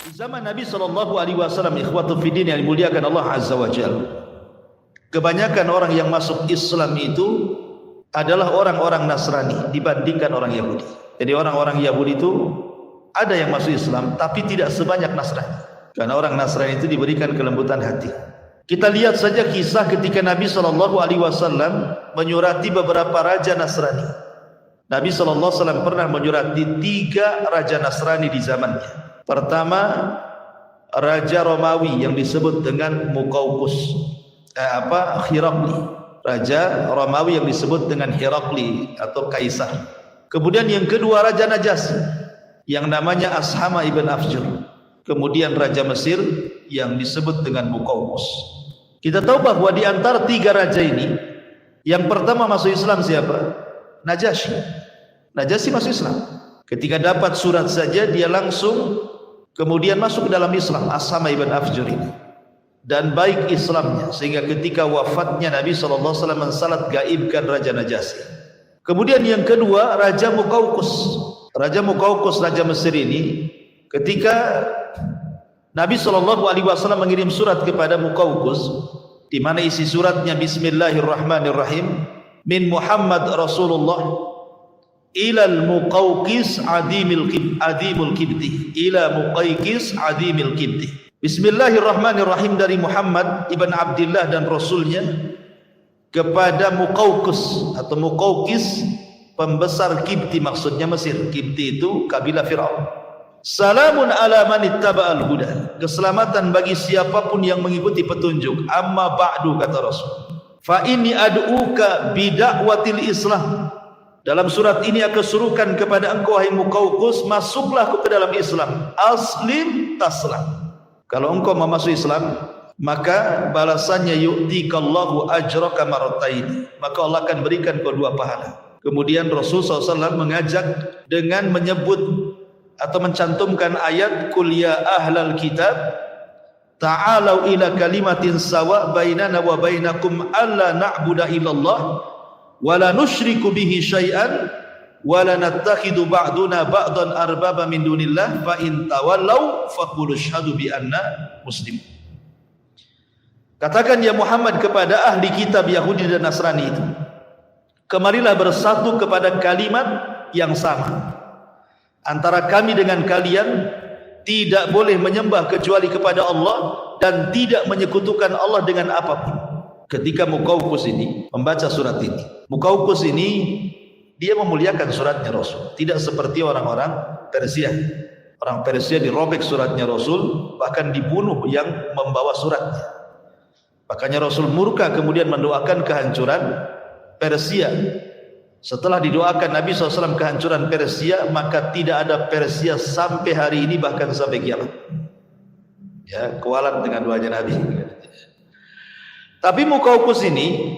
Di zaman Nabi SAW, ikhwatu fiddin yang dimuliakan Allah Azza wa Jalla, kebanyakan orang yang masuk Islam itu adalah orang-orang Nasrani dibandingkan orang Yahudi. Jadi orang-orang Yahudi itu ada yang masuk Islam tapi tidak sebanyak Nasrani, karena orang Nasrani itu diberikan kelembutan hati. Kita lihat saja kisah ketika Nabi SAW menyurati beberapa raja Nasrani. Nabi SAW pernah menyurati 3 raja Nasrani di zamannya. Pertama, Raja Romawi yang disebut dengan Muqawqis, Herakli. Raja Romawi yang disebut dengan Herakli atau Kaisar. Kemudian yang kedua, Raja Najasyi yang namanya Ashama ibn Afjur. Kemudian Raja Mesir yang disebut dengan Muqawqis. Kita tahu bahwa di antara 3 raja ini, yang pertama masuk Islam siapa? Najasyi. Najasyi masuk Islam. Ketika dapat surat saja dia langsung kemudian masuk ke dalam Islam, Ashama ibn Afjur ini. Dan baik Islamnya sehingga ketika wafatnya Nabi SAW mensalat gaibkan Raja Najasyi. Kemudian yang kedua, Raja Muqawqis. Raja Muqawqis, Raja Mesir ini, ketika Nabi SAW mengirim surat kepada Muqawqis, di mana isi suratnya Bismillahirrahmanirrahim, min Muhammad Rasulullah ilal Muqawqis adimul kibti, ila Muqawqis adimul kibti. Bismillahirrahmanirrahim, dari Muhammad ibn Abdullah dan Rasulnya kepada Muqawqis atau Muqawqis, pembesar Kibti, maksudnya Mesir. Kibti itu kabilah Fir'aun. Salamun ala man ittaba'al huda, keselamatan bagi siapapun yang mengikuti petunjuk. Amma ba'du, kata Rasul, fa inni ad'uka bida'watil Islam. Dalam surat ini aku suruhkan kepada engkau, hai Muqawqis, masuklah ke dalam Islam. Aslim taslam. Kalau engkau mau masuk Islam, maka balasannya yu'tikallahu ajraka marratain, maka Allah akan berikan kau 2 pahala. Kemudian Rasul SAW mengajak dengan menyebut atau mencantumkan ayat qul ya ahlal kitab ta'alau ila kalimatin sawa bainana wa bainakum alla na'budu illallah wa la nusyriku bihi syai'an wa la nattakhidu ba'duna ba'dan arbaba min dunillah fa in tawallaw faqulu asyhadu bi anna muslimun. Katakan ya Muhammad kepada ahli kitab Yahudi dan Nasrani itu, kemarilah bersatu kepada kalimat yang sama antara kami dengan kalian, tidak boleh menyembah kecuali kepada Allah dan tidak menyekutukan Allah dengan apapun. Ketika Muqawqis ini membaca surat ini, Muqawqis ini dia memuliakan suratnya Rasul, tidak seperti orang-orang Persia. Orang Persia dirobek suratnya Rasul, bahkan dibunuh yang membawa suratnya. Makanya Rasul murka kemudian mendoakan kehancuran Persia. Setelah didoakan Nabi SAW kehancuran Persia, maka tidak ada Persia sampai hari ini, bahkan sampai kiamat. Ya, kualat dengan doanya Nabi. Tapi Muqawqis ini,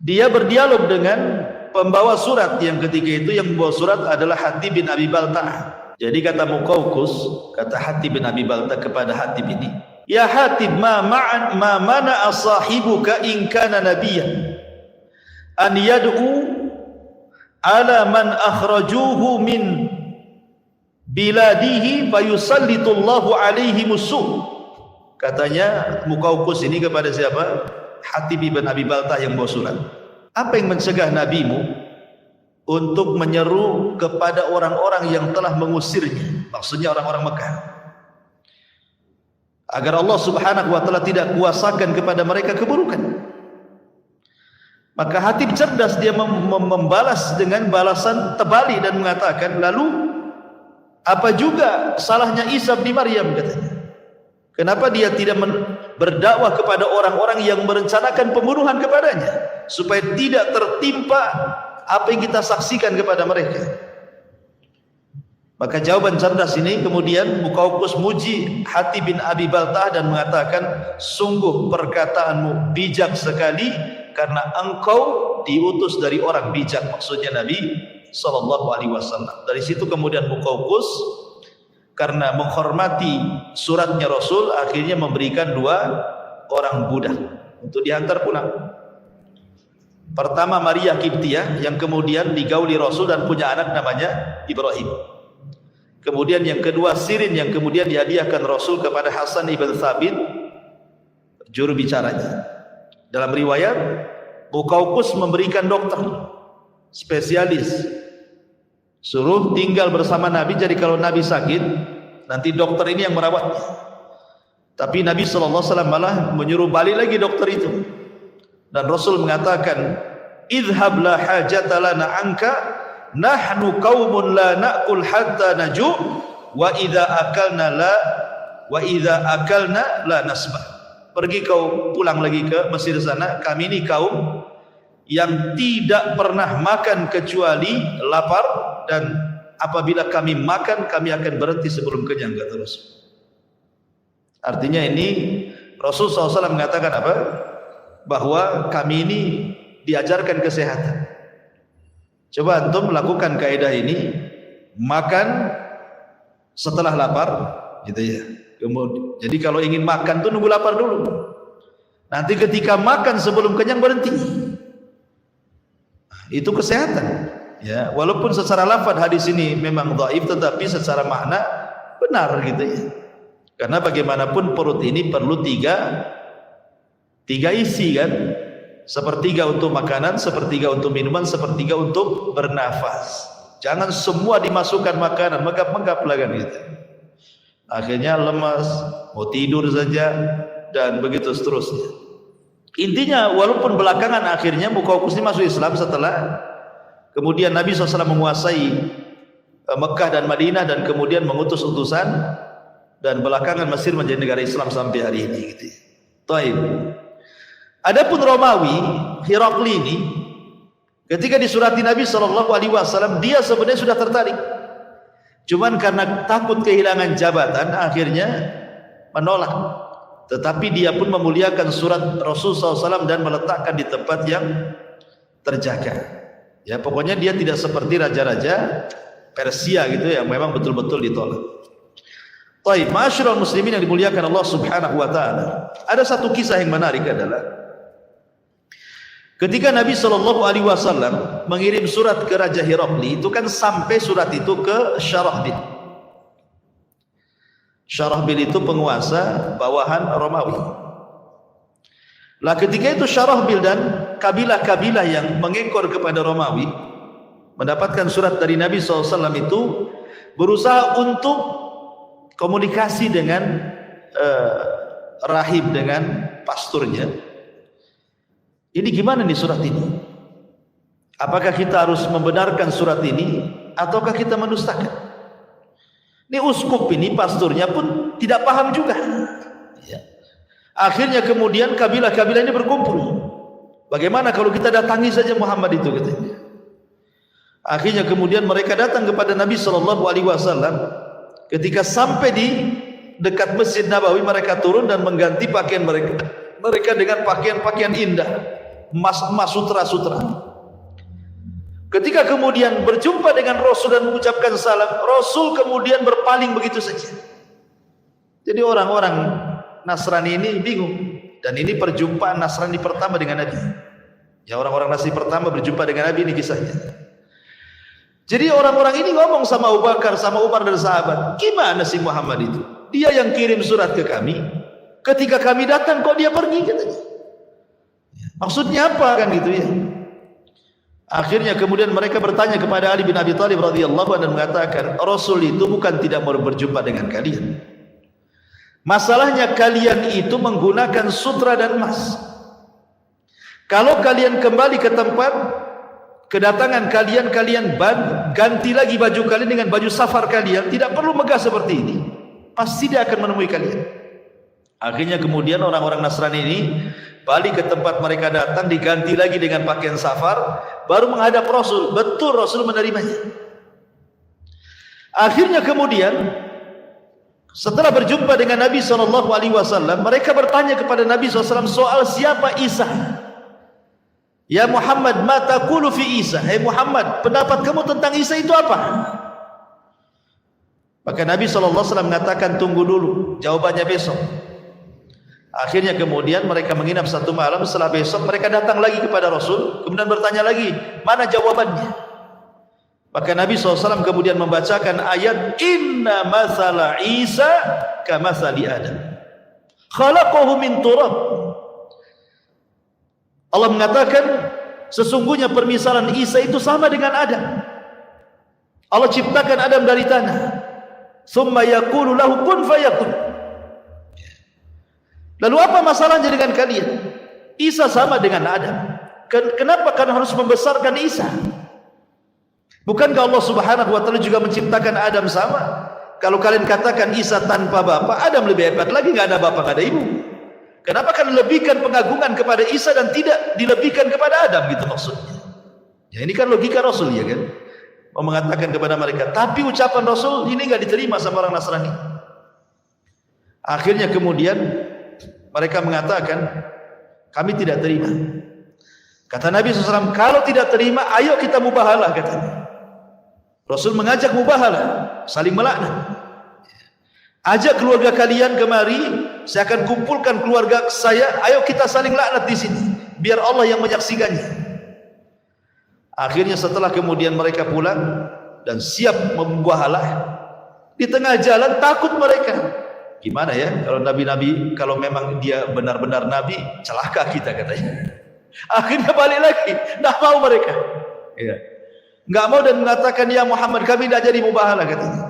dia berdialog dengan pembawa surat yang ketika itu yang membawa surat adalah Hatib bin Abi Balta'ah. Jadi kata Muqawqis, kata Hatib bin Abi Balta'ah kepada Hatib ini, ya Hatib, ma mana'a sahibuka in kana nabiyyan an yad'u ala man akhrajuhu min biladihi fayusallitullahu alaihi musuh. Katanya Muqawqis ini kepada siapa? Hatib bin Abi Balta'ah yang bawa surat. Apa yang mencegah nabimu untuk menyeru kepada orang-orang yang telah mengusirnya, maksudnya orang-orang Mekah, agar Allah Subhanahu wa taala tidak kuasakan kepada mereka keburukan? Maka Hatib cerdas, dia membalas dengan balasan terbalik dan mengatakan, lalu apa juga salahnya Isa bin Maryam, katanya. Kenapa dia tidak berdakwah kepada orang-orang yang merencanakan pembunuhan kepadanya, supaya tidak tertimpa apa yang kita saksikan kepada mereka? Maka jawaban cerdas ini kemudian Muqawqis muji Hatib bin Abi Balta'ah dan mengatakan, sungguh perkataanmu bijak sekali, karena engkau diutus dari orang bijak, maksudnya Nabi SAW. Dari situ kemudian Muqawqis karena menghormati suratnya Rasul, akhirnya memberikan 2 orang budak untuk dihantar pulang. Pertama Maria Kiptiah yang kemudian digauli Rasul dan punya anak namanya Ibrahim. Kemudian yang kedua sirin yang kemudian dihadiahkan Rasul kepada Hasan ibn Thabit, juru bicaranya. Dalam riwayat, Muqawqis memberikan dokter spesialis, suruh tinggal bersama Nabi. Jadi kalau Nabi sakit, nanti dokter ini yang merawatnya. Tapi Nabi SAW malah menyuruh balik lagi dokter itu. Dan Rasul mengatakan, idhab la hajata lana anka, nahnu qaumun la na'kul hatta naju' wa idza akalna la nasbah. Pergi kau pulang lagi ke Mesir sana, kami ini kaum yang tidak pernah makan kecuali lapar, dan apabila kami makan kami akan berhenti sebelum kenyang, kata Rasul. Artinya ini Rasul SAW mengatakan apa? Bahwa kami ini diajarkan kesehatan. Coba antum melakukan kaidah ini, makan setelah lapar, gitu ya. Kemudian, jadi kalau ingin makan tuh nunggu lapar dulu. Nanti ketika makan sebelum kenyang berhenti. Itu kesehatan. Ya, walaupun secara lafaz hadis ini memang dhaif, tetapi secara makna benar, gitu ya. Karena bagaimanapun perut ini perlu tiga isi kan. Sepertiga untuk makanan, sepertiga untuk minuman, sepertiga untuk bernafas. Jangan semua dimasukkan makanan, menggap-menggap lah kan gitu. Akhirnya lemas, mau tidur saja, dan begitu seterusnya. Intinya walaupun belakangan akhirnya Muqawqis ini masuk Islam setelah kemudian Nabi SAW menguasai Mekah dan Madinah, dan kemudian mengutus utusan, dan belakangan Mesir menjadi negara Islam sampai hari ini gitu. Taib. Adapun Romawi, Herakli ini ketika disurati Nabi SAW, dia sebenarnya sudah tertarik. Cuman karena takut kehilangan jabatan, akhirnya menolak. Tetapi dia pun memuliakan surat Rasul SAW dan meletakkan di tempat yang terjaga. Ya, pokoknya dia tidak seperti raja-raja Persia gitu ya, memang betul-betul ditolak. Baik, ma'asyiral muslimin yang dimuliakan Allah Subhanahu wa taala. Ada satu kisah yang menarik adalah ketika Nabi SAW mengirim surat ke Raja Herakli, itu kan sampai surat itu ke Syarahbil. Syarahbil itu penguasa bawahan Romawi. Lah ketika itu Syarahbil dan kabilah-kabilah yang mengekor kepada Romawi mendapatkan surat dari Nabi SAW itu, berusaha untuk komunikasi dengan rahib, dengan pasturnya. Ini gimana nih surat ini? Apakah kita harus membenarkan surat ini ataukah kita mendustakan? Ini uskup ini, pasturnya pun tidak paham juga. Ya. Akhirnya kemudian kabilah-kabilah ini berkumpul. Bagaimana kalau kita datangi saja Muhammad itu, katanya. Akhirnya kemudian mereka datang kepada Nabi SAW. Ketika sampai di dekat Masjid Nabawi, mereka turun dan mengganti pakaian mereka dengan pakaian-pakaian indah, emas-emas, sutra-sutra. Ketika kemudian berjumpa dengan Rasul dan mengucapkan salam, Rasul kemudian berpaling begitu saja. Jadi orang-orang Nasrani ini bingung. Dan ini perjumpaan Nasrani pertama dengan Nabi. Ya, orang-orang Nasrani pertama berjumpa dengan Nabi, ini kisahnya. Jadi orang-orang ini ngomong sama Abu Bakar, sama Umar dan sahabat, gimana sih Muhammad itu? Dia yang kirim surat ke kami, ketika kami datang kok dia pergi, katanya. Maksudnya apa kan gitu ya? Akhirnya kemudian mereka bertanya kepada Ali bin Abi Thalib radhiyallahu anhu dan mengatakan, Rasul itu bukan tidak mau berjumpa dengan kalian. Masalahnya kalian itu menggunakan sutra dan emas. Kalau kalian kembali ke tempat kedatangan kalian, ganti lagi baju kalian dengan baju safar kalian, tidak perlu megah seperti ini. Pasti dia akan menemui kalian. Akhirnya kemudian orang-orang Nasrani ini balik ke tempat mereka datang, diganti lagi dengan pakaian safar, baru menghadap Rasul. Betul, Rasul menerimanya. Akhirnya kemudian setelah berjumpa dengan Nabi SAW, mereka bertanya kepada Nabi SAW soal siapa Isa. Ya Muhammad, ma taqulu fi Isa? Hai Muhammad, pendapat kamu tentang Isa itu apa? Maka Nabi SAW mengatakan, tunggu dulu, jawabannya besok. Akhirnya kemudian mereka menginap satu malam. Setelah besok mereka datang lagi kepada Rasul, kemudian bertanya lagi, mana jawabannya? Maka Nabi SAW kemudian membacakan ayat inna mathala Isa kamathali Adam khalaqahu min turab. Allah mengatakan sesungguhnya permisalan Isa itu sama dengan Adam. Allah ciptakan Adam dari tanah. Tsumma yaqulu lahu kun fayakun. Lalu apa masalahnya dengan kalian? Isa sama dengan Adam. Kenapa kalian harus membesarkan Isa? Bukankah Allah Subhanahu wa taala juga menciptakan Adam sama? Kalau kalian katakan Isa tanpa bapa, Adam lebih hebat lagi, enggak ada bapa, enggak ada ibu. Kenapa kalian lebihkan pengagungan kepada Isa dan tidak dilebihkan kepada Adam, gitu maksudnya? Ya ini kan logika Rasul, ya kan? Mau mengatakan kepada mereka, tapi ucapan Rasul ini enggak diterima sama orang Nasrani. Akhirnya kemudian mereka mengatakan, kami tidak terima. Kata Nabi SAW, kalau tidak terima, ayo kita mubahalah, katanya. Rasul mengajak mubahalah, saling melaknat. Ajak keluarga kalian kemari, saya akan kumpulkan keluarga saya, ayo kita saling laknat di sini, biar Allah yang menyaksikannya. Akhirnya setelah kemudian mereka pulang dan siap membahalah, di tengah jalan takut mereka. Gimana ya kalau nabi-nabi, kalau memang dia benar-benar nabi, celaka kita, katanya. Akhirnya balik lagi, tidak mau mereka. Ya. Enggak mau dan mengatakan, ya Muhammad, kami tidak jadi mubahalah, katanya.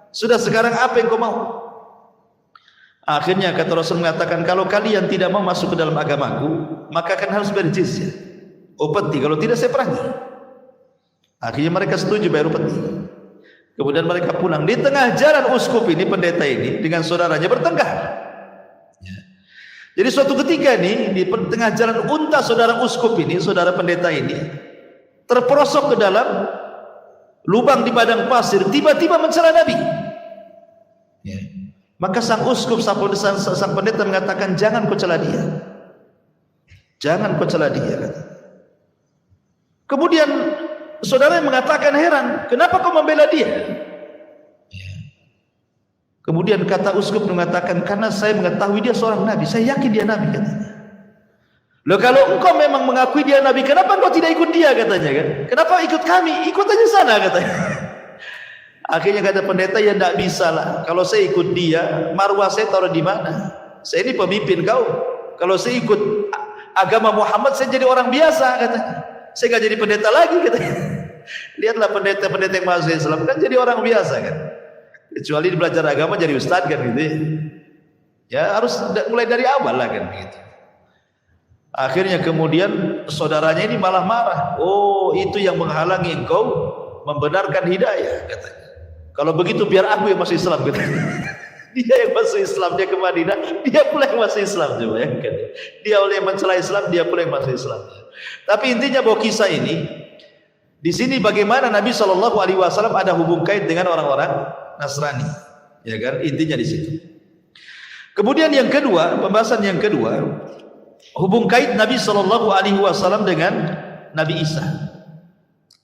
Sudah, sekarang apa yang kau mau? Akhirnya kata Rasul mengatakan, kalau kalian tidak mau masuk ke dalam agamaku, maka akan harus bayar jizyah, upeti, kalau tidak saya perangi. Akhirnya mereka setuju bayar upeti. Kemudian mereka pulang. Di tengah jalan uskup ini, pendeta ini dengan saudaranya bertengkar. Ya. Jadi suatu ketika ini di tengah jalan unta saudara uskup ini, saudara pendeta ini terperosok ke dalam lubang di padang pasir, tiba-tiba mencela Nabi. Ya. Maka sang uskup, sang pendeta mengatakan, jangan kau cela dia, jangan kau cela dia, kata. Kemudian saudara mengatakan heran, kenapa kau membela dia? Ya. Kemudian kata uskup mengatakan, karena saya mengetahui dia seorang nabi, saya yakin dia nabi, katanya. Loh, kalau engkau memang mengakui dia nabi, kenapa engkau tidak ikut dia, katanya kan? Kenapa ikut kami? Ikut aja sana, katanya. Akhirnya kata pendeta, ya tidak bisa lah. Kalau saya ikut dia, marwah saya taruh di mana? Saya ini pemimpin kau. Kalau saya ikut agama Muhammad, saya jadi orang biasa, katanya. Saya nggak jadi pendeta lagi, katanya. Lihatlah pendeta-pendeta yang masuk Islam kan jadi orang biasa, kan? Kecuali belajar agama jadi ustadz, kan, gitu. Ya harus mulai dari awal lah, kan, gitu. Akhirnya kemudian saudaranya ini malah marah. Oh, itu yang menghalangi engkau membenarkan hidayah, katanya. Kalau begitu biar aku yang masuk Islam, katanya. Dia yang masuk Islam, dia ke Madinah, dia pula yang masuk Islam, coba ya, kan? Dia oleh yang mencela Islam, dia pula yang masuk Islam. Tapi intinya bahwa kisah ini di sini bagaimana Nabi SAW ada hubung kait dengan orang-orang Nasrani, ya kan? Intinya di situ. Kemudian yang kedua, pembahasan yang kedua, hubung kait Nabi SAW dengan Nabi Isa.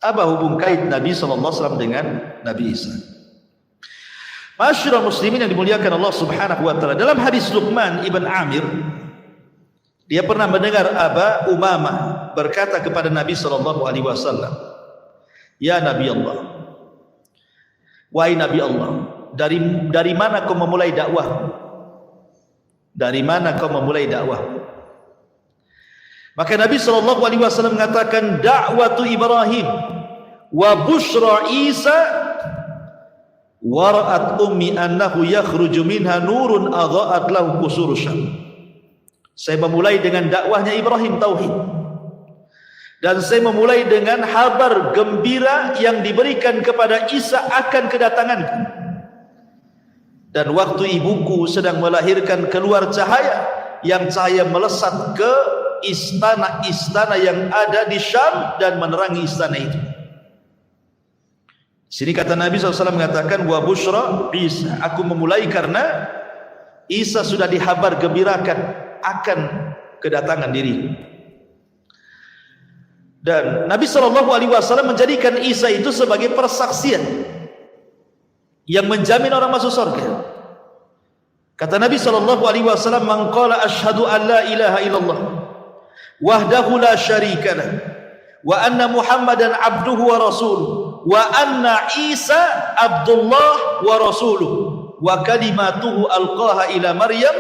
Apa hubung kait Nabi SAW dengan Nabi Isa? Masyarakat muslimin yang dimuliakan Allah Subhanahu wa taala, dalam hadis Luqman ibn Amir, dia pernah mendengar Aba Umamah berkata kepada Nabi SAW, ya Nabi Allah, wahai Nabi Allah, dari mana kau memulai dakwah? Dari mana kau memulai dakwah? Maka Nabi SAW mengatakan, da'watu Ibrahim wa bushra Isa wara'at ummi annahu yakhruju minha nurun adha'at lahu qusur Syam. Saya memulai dengan dakwahnya Ibrahim tauhid, dan saya memulai dengan kabar gembira yang diberikan kepada Isa akan kedatanganku. Dan waktu ibuku sedang melahirkan keluar cahaya, yang cahaya melesat ke istana-istana yang ada di Syam dan menerangi istana itu. Sini kata Nabi SAW mengatakan, wa bushra Isa, aku memulai karena Isa sudah dihabar gembirakan akan kedatangan diri. Dan Nabi SAW menjadikan Isa itu sebagai persaksian yang menjamin orang masuk surga. Kata Nabi SAW, man qala asyhadu an la ilaha illallah wahdahu la syarika lah wa anna Muhammadan abduhu wa rasuluh wa anna Isa Abdullah wa rasuluh wa kalimatuhu alqaha ila Maryam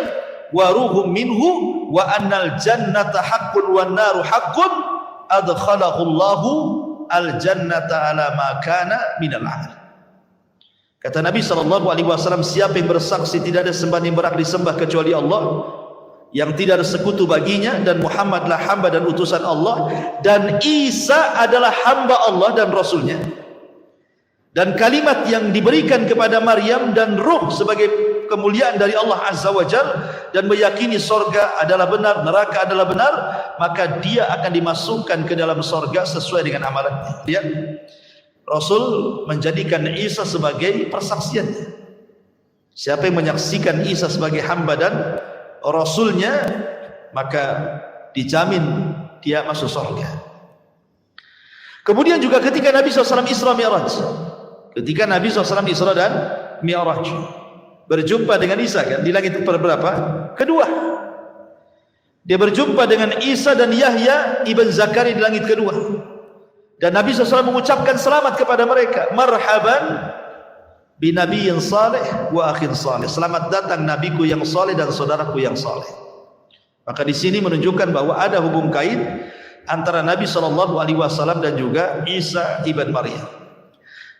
wa ruhum minhu wa annal jannata haqqun wan naru haqqun adkhalahu Allahu al jannata ala ma kana minal amal. Kata Nabi SAW, siapa yang bersaksi tidak ada sembahan yang berhak disembah kecuali Allah, yang tidak ada sekutu baginya, dan Muhammadlah hamba dan utusan Allah, dan Isa adalah hamba Allah dan Rasulnya, dan kalimat yang diberikan kepada Maryam dan ruh sebagai kemuliaan dari Allah Azza wa Jal, dan meyakini sorga adalah benar, neraka adalah benar, maka dia akan dimasukkan ke dalam sorga sesuai dengan amalannya. Lihat, Rasul menjadikan Isa sebagai persaksiannya. Siapa yang menyaksikan Isa sebagai hamba dan Rasulnya, maka dijamin dia masuk surga. Kemudian juga ketika Nabi SAW Isra Mi'raj, ketika Nabi SAW Isra dan Mi'raj, berjumpa dengan Isa kan di langit berapa? Kedua. Dia berjumpa dengan Isa dan Yahya ibn Zakaria di langit kedua. Dan Nabi SAW mengucapkan selamat kepada mereka. Marhaban binabiyyin salih wa akhin salih. Selamat datang nabiku yang saleh dan saudaraku yang saleh. Maka di sini menunjukkan bahwa ada hubung kait antara Nabi SAW dan juga Isa ibn Maryam.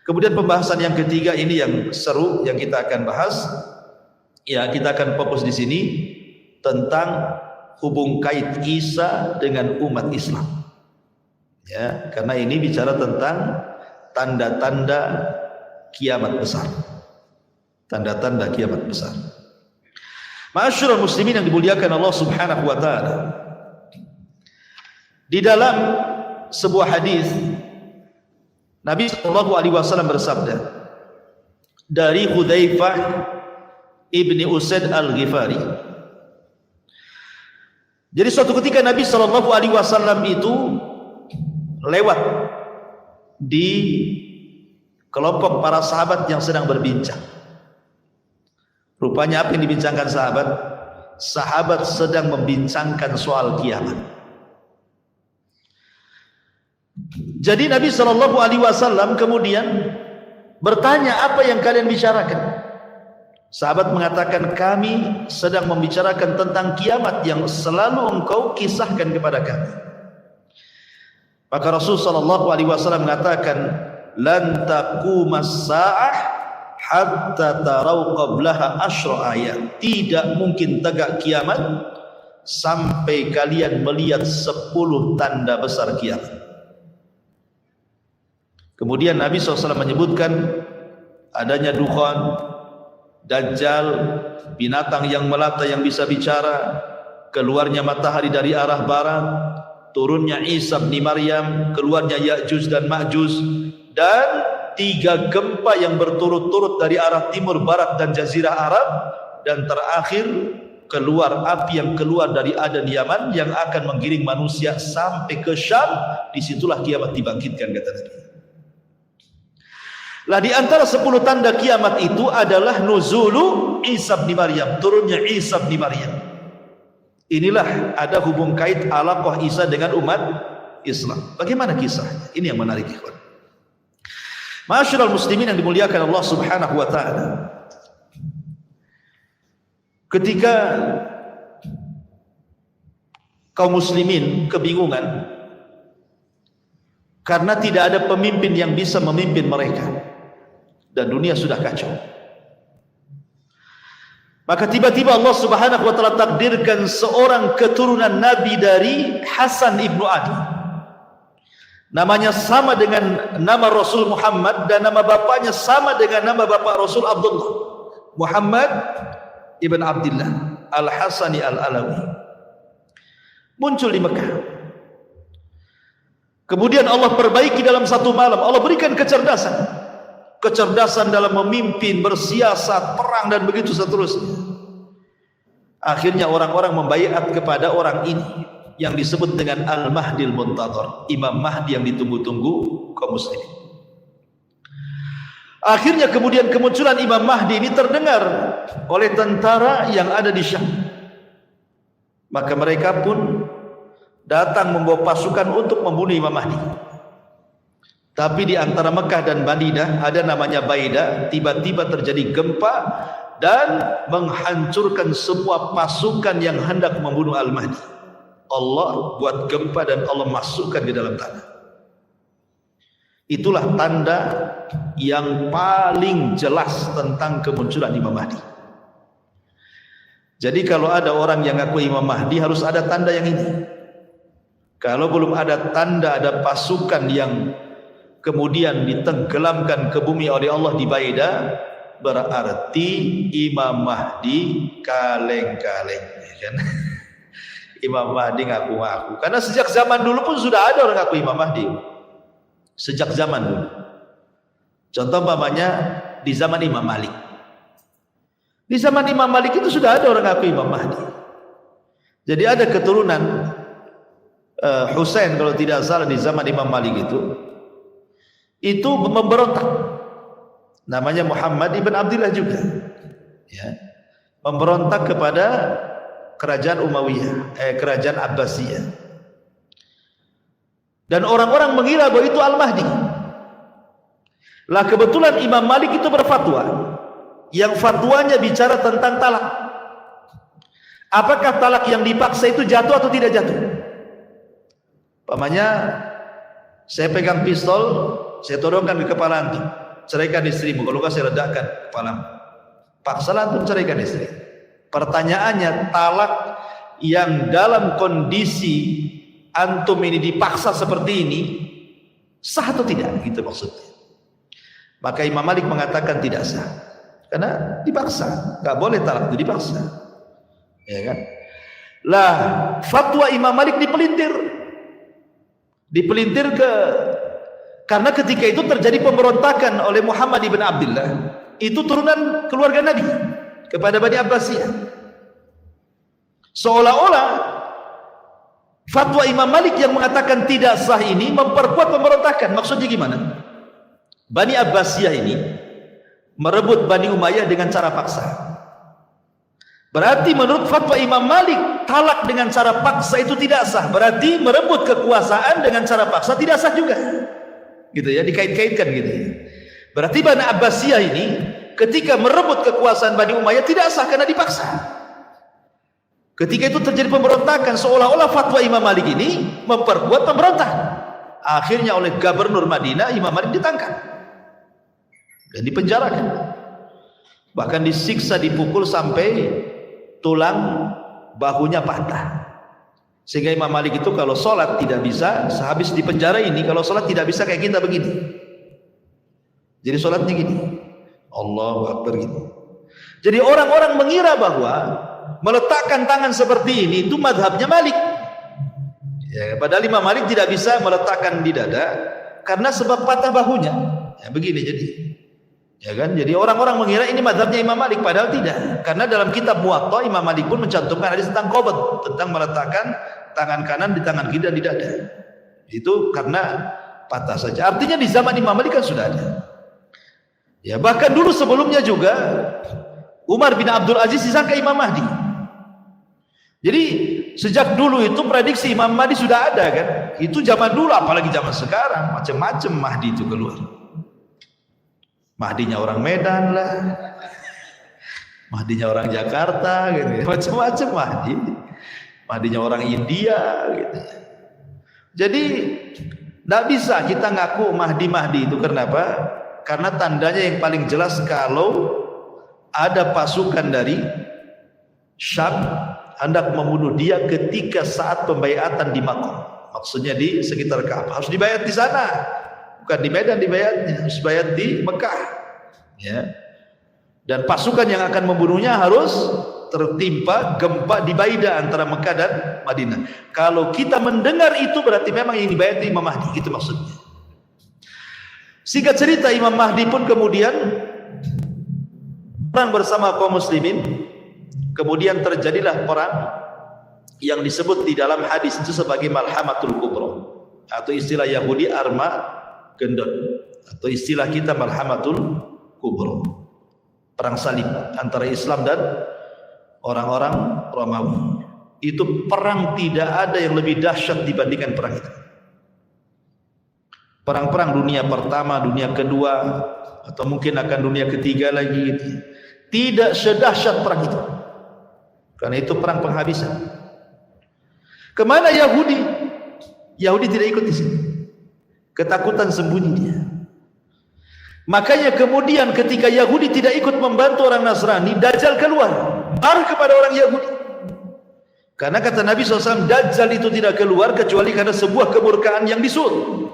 Kemudian pembahasan yang ketiga ini yang seru yang kita akan bahas. Ya, kita akan fokus di sini tentang hubung kait Isa dengan umat Islam. Ya, karena ini bicara tentang tanda-tanda kiamat besar. Tanda-tanda kiamat besar. Ma'asyiral muslimin yang dimuliakan Allah Subhanahu wa taala. Di dalam sebuah hadis Nabi sallallahu alaihi wasallam bersabda dari Hudzaifah ibni Usaid al-Ghifari. Jadi suatu ketika Nabi sallallahu alaihi wasallam itu lewat di kelompok para sahabat yang sedang berbincang. Rupanya apa yang dibincangkan sahabat? Sahabat sedang membincangkan soal kiamat. Jadi Nabi SAW kemudian bertanya, apa yang kalian bicarakan? Sahabat mengatakan, kami sedang membicarakan tentang kiamat yang selalu engkau kisahkan kepada kami. Maka Rasul SAW mengatakan, lan taqumas sa'ah hatta tarau qablaha asyra ayat. Tidak mungkin tegak kiamat sampai kalian melihat 10 tanda besar kiamat. Kemudian Nabi SAW menyebutkan adanya dukhan, dajjal, binatang yang melata yang bisa bicara, keluarnya matahari dari arah barat, turunnya Isa bin Maryam, keluarnya Ya'juj dan Ma'juj, dan 3 gempa yang berturut-turut dari arah timur, barat, dan jazirah Arab, dan terakhir keluar api yang keluar dari Adan Yaman yang akan menggiring manusia sampai ke Syam. Disitulah kiamat dibangkitkan, kata Nabi. Lah di antara 10 tanda kiamat itu adalah nuzulu Isa bin Maryam, turunnya Isa bin Maryam. Inilah ada hubung kait alaqah Isa dengan umat Islam. Bagaimana kisahnya? Ini yang menarik, ikhwan. Ma'asyiral muslimin yang dimuliakan Allah Subhanahu wa taala. Ketika kaum muslimin kebingungan karena tidak ada pemimpin yang bisa memimpin mereka dan dunia sudah kacau, maka tiba-tiba Allah Subhanahu wa taala takdirkan seorang keturunan Nabi dari Hasan ibnu Ali. Namanya sama dengan nama Rasul Muhammad dan nama bapaknya sama dengan nama bapak Rasul Abdullah, Muhammad ibn Abdullah Al-Hasani Al-Alawi. Muncul di Mekah. Kemudian Allah perbaiki dalam satu malam. Allah berikan kecerdasan. Kecerdasan dalam memimpin, bersiasat, perang, dan begitu seterusnya. Akhirnya orang-orang membaiat kepada orang ini yang disebut dengan Al-Mahdil Muntadhar, Imam Mahdi yang ditunggu-tunggu kaum muslimin. Akhirnya kemudian kemunculan Imam Mahdi ini terdengar oleh tentara yang ada di Syam. Maka mereka pun datang membawa pasukan untuk membunuh Imam Mahdi. Tapi di antara Mekah dan Madinah ada namanya Baida, tiba-tiba terjadi gempa dan menghancurkan semua pasukan yang hendak membunuh Al-Mahdi. Allah buat gempa dan Allah masukkan di dalam tanah. Itulah tanda yang paling jelas tentang kemunculan Imam Mahdi. Jadi kalau ada orang yang ngaku Imam Mahdi harus ada tanda yang ini. Kalau belum ada tanda, ada pasukan yang kemudian ditenggelamkan ke bumi oleh Allah di Baida, berarti Imam Mahdi kaleng-kaleng, ya kan? Imam Mahdi ngaku-ngaku. Karena sejak zaman dulu pun sudah ada orang ngaku Imam Mahdi. Sejak zaman dulu. Contoh umpamanya di zaman Imam Malik. Di zaman Imam Malik itu sudah ada orang ngaku Imam Mahdi. Jadi ada keturunan Husain kalau tidak salah di zaman Imam Malik itu memberontak. Namanya Muhammad ibn Abdullah juga, ya, memberontak kepada kerajaan Umayyah, kerajaan Abbasiyah. Dan orang-orang mengira bahwa itu Al-Mahdi. Lah kebetulan Imam Malik itu berfatwa, yang fatwanya bicara tentang talak. Apakah talak yang dipaksa itu jatuh atau tidak jatuh? Pamannya, saya pegang pistol, saya todongkan ke kepala antum, ceraikan istrimu, kalau enggak saya ledakan kepalamu. Paksalah antum ceraikan istri. Pertanyaannya, talak yang dalam kondisi antum ini dipaksa seperti ini sah atau tidak? Gitu maksudnya. Maka Imam Malik mengatakan tidak sah, karena dipaksa, nggak boleh talak itu dipaksa, ya kan? Lah fatwa Imam Malik dipelintir karena ketika itu terjadi pemberontakan oleh Muhammad ibn Abdullah, itu turunan keluarga Nabi, kepada Bani Abbasiyah. Seolah-olah fatwa Imam Malik yang mengatakan tidak sah ini memperkuat pemberontakan. Maksudnya gimana? Bani Abbasiyah ini merebut Bani Umayyah dengan cara paksa. Berarti menurut fatwa Imam Malik, talak dengan cara paksa itu tidak sah. Berarti merebut kekuasaan dengan cara paksa tidak sah juga. Gitu ya, dikait-kaitkan gitu ya. Berarti Bani Abbasiyah ini ketika merebut kekuasaan Bani Umayyah tidak sah karena dipaksa. Ketika itu terjadi pemberontakan, seolah-olah fatwa Imam Malik ini memperkuat pemberontak. Akhirnya oleh Gubernur Madinah, Imam Malik ditangkap dan dipenjarakan. Bahkan disiksa, dipukul sampai tulang bahunya patah. Sehingga Imam Malik itu kalau sholat tidak bisa, sehabis di penjara ini kalau sholat tidak bisa kayak kita begini. Jadi sholatnya gini, Allahu Akbar gitu. Jadi orang-orang mengira bahwa meletakkan tangan seperti ini itu madhabnya Malik. Ya, padahal Imam Malik tidak bisa meletakkan di dada karena sebab patah bahunya. Ya, begini jadi. Ya kan? Jadi orang-orang mengira ini mazhabnya Imam Malik, padahal tidak. Karena dalam kitab Muwatta Imam Malik pun mencantumkan hadis tentang qabd, tentang meletakkan tangan kanan di tangan kiri dan di dada. Itu karena patah saja. Artinya di zaman Imam Malik kan sudah ada. Ya, bahkan dulu sebelumnya juga Umar bin Abdul Aziz disangka Imam Mahdi. Jadi sejak dulu itu prediksi Imam Mahdi sudah ada kan. Itu zaman dulu, apalagi zaman sekarang macam-macam Mahdi itu keluar. Mahdinya orang Medan lah, Mahdinya orang Jakarta gitu, macam-macam Mahdi. Mahdinya orang India gitu. Jadi tidak bisa kita ngaku Mahdi itu. Kenapa? Karena tandanya yang paling jelas kalau ada pasukan dari Syam hendak membunuh dia ketika saat pembaiatan di Makkah. Maksudnya di sekitar Ka'bah. Harus dibayat di sana. Bukan di Medan dibayatnya, harus bayat di Mekah. Ya. Dan pasukan yang akan membunuhnya harus tertimpa gempa di Baida antara Mekah dan Madinah. Kalau kita mendengar itu berarti memang yang dibayat Imam Mahdi, gitu maksudnya. Singkat cerita, Imam Mahdi pun kemudian perang bersama kaum muslimin. Kemudian terjadilah perang yang disebut di dalam hadis itu sebagai Malhamatul Kubra, atau istilah Yahudi Armageddon, atau istilah kita Malhamatul Kubra, perang salib antara Islam dan orang-orang Romawi. Itu perang tidak ada yang lebih dahsyat dibandingkan perang itu. perang-perang dunia pertama, dunia kedua, atau mungkin akan dunia ketiga lagi. Tidak sedahsyat perang itu, karena itu perang penghabisan. Kemana Yahudi? Yahudi tidak ikut di sini. Ketakutan sembunyi dia. Makanya kemudian ketika Yahudi tidak ikut membantu orang Nasrani, Dajjal keluar, marah kepada orang Yahudi. Karena kata Nabi SAW, Dajjal itu tidak keluar kecuali karena sebuah kemurkaan yang disuruh.